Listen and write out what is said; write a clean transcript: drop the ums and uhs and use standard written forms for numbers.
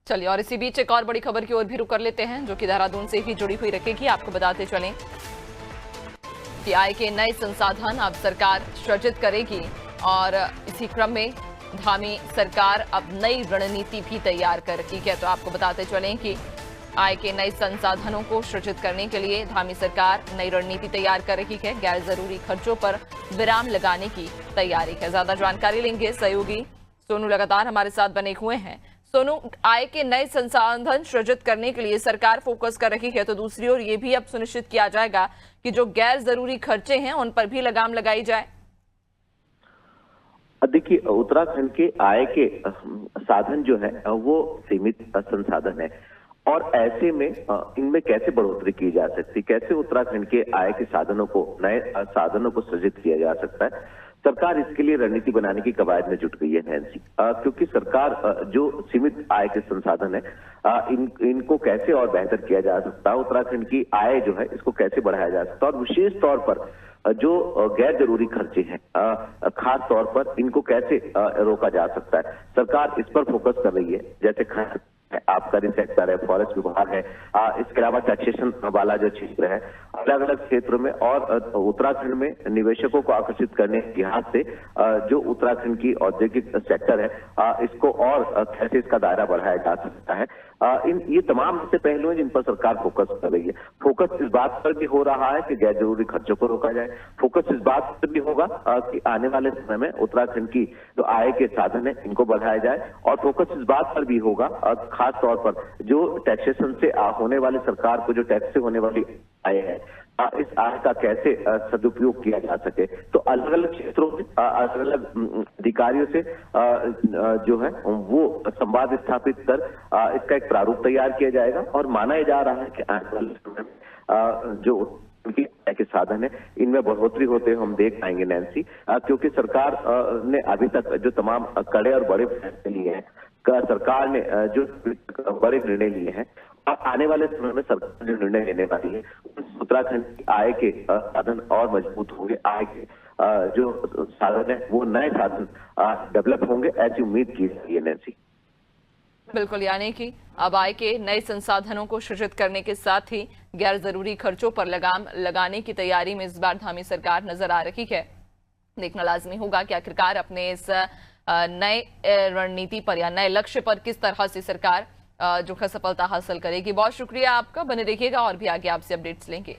चलिए, और इसी बीच एक और बड़ी खबर की ओर भी रुख कर लेते हैं, जो कि देहरादून से ही जुड़ी हुई रखेगी। आपको बताते चलें कि आय के नए संसाधन अब सरकार सृजित करेगी और इसी क्रम में धामी सरकार अब नई रणनीति भी तैयार कर रही है। तो आपको बताते चलें कि आय के नए संसाधनों को सृजित करने के लिए धामी सरकार नई रणनीति तैयार कर रही है। गैर जरूरी खर्चों पर विराम लगाने की तैयारी है। ज्यादा जानकारी लेंगे, सहयोगी सोनू लगातार हमारे साथ बने हुए हैं। सोनू, आय के नए संसाधन सृजित करने के लिए सरकार फोकस कर रही है, तो दूसरी ओर ये भी अब सुनिश्चित किया जाएगा कि जो गैर जरूरी खर्चे हैं उन पर भी लगाम लगाई जाए। देखिए, उत्तराखंड के आय के साधन जो है वो सीमित संसाधन है और ऐसे में इनमें कैसे बढ़ोतरी की जा सकती, कैसे उत्तराखंड के आय के साधनों को, नए साधनों को सृजित किया जा सकता है। सरकार इसके लिए रणनीति बनाने की कवायद में जुट गई है नैन्सी, क्योंकि सरकार जो सीमित आय के संसाधन है इनको कैसे और बेहतर किया जा सकता है, उत्तराखंड की आय जो है इसको कैसे बढ़ाया जा सकता है और विशेष तौर पर जो गैर जरूरी खर्चे हैं खास तौर पर इनको कैसे रोका जा सकता है, सरकार इस पर फोकस कर रही है। जैसे आबकारी सेक्टर है, फॉरेस्ट विभाग है, इसके अलावा टैक्सेशन वाला जो क्षेत्र है, अलग अलग क्षेत्रों में और उत्तराखंड में निवेशकों को आकर्षित करने के लिहाज से जो उत्तराखंड की औद्योगिक सेक्टर है इसको और कैसे इसका दायरा बढ़ाया जा सकता है, ये तमाम ऐसे पहलू हैं जिन पर सरकार फोकस कर रही है। फोकस इस बात पर भी हो रहा है कि गैर जरूरी खर्चों को रोका जाए, फोकस इस बात पर भी होगा कि आने वाले समय में उत्तराखंड की जो आय के साधन है इनको बढ़ाया जाए और फोकस इस बात पर भी होगा खास तौर पर जो टैक्सेशन से होने वाली, सरकार को जो टैक्स से होने वाली आय है इस आय का कैसे सदुपयोग किया जा सके। तो अलग अलग क्षेत्रों में अलग अलग अधिकारियों से जो है वो संवाद स्थापित कर इसका एक प्रारूप तैयार किया जाएगा और माना जा रहा है कि आने वाले समय में जो आय के साधन है इनमें बढ़ोतरी होते हुए हम देख पाएंगे नैन्सी, क्योंकि सरकार ने अभी तक जो तमाम कड़े और बड़े फैसले लिए हैं, सरकार ने जो बड़े निर्णय लिए हैं और आने वाले समय में सरकार जो निर्णय लेने वाली है उत्तराखंड की आय के साधन और मजबूत होंगे, आय के जो साधन है वो नए साधन डेवलप होंगे, ऐसी उम्मीद की जा रही है नैन्सी। बिल्कुल, यानी कि अब आय के नए संसाधनों को सृजित करने के साथ ही गैर जरूरी खर्चों पर लगाम लगाने की तैयारी में इस बार धामी सरकार नजर आ रही है। देखना लाजमी होगा कि आखिरकार अपने इस नए रणनीति पर या नए लक्ष्य पर किस तरह से सरकार जो है सफलता हासिल करेगी। बहुत शुक्रिया आपका, बने रहिएगा और भी आगे आपसे अपडेट्स लेंगे।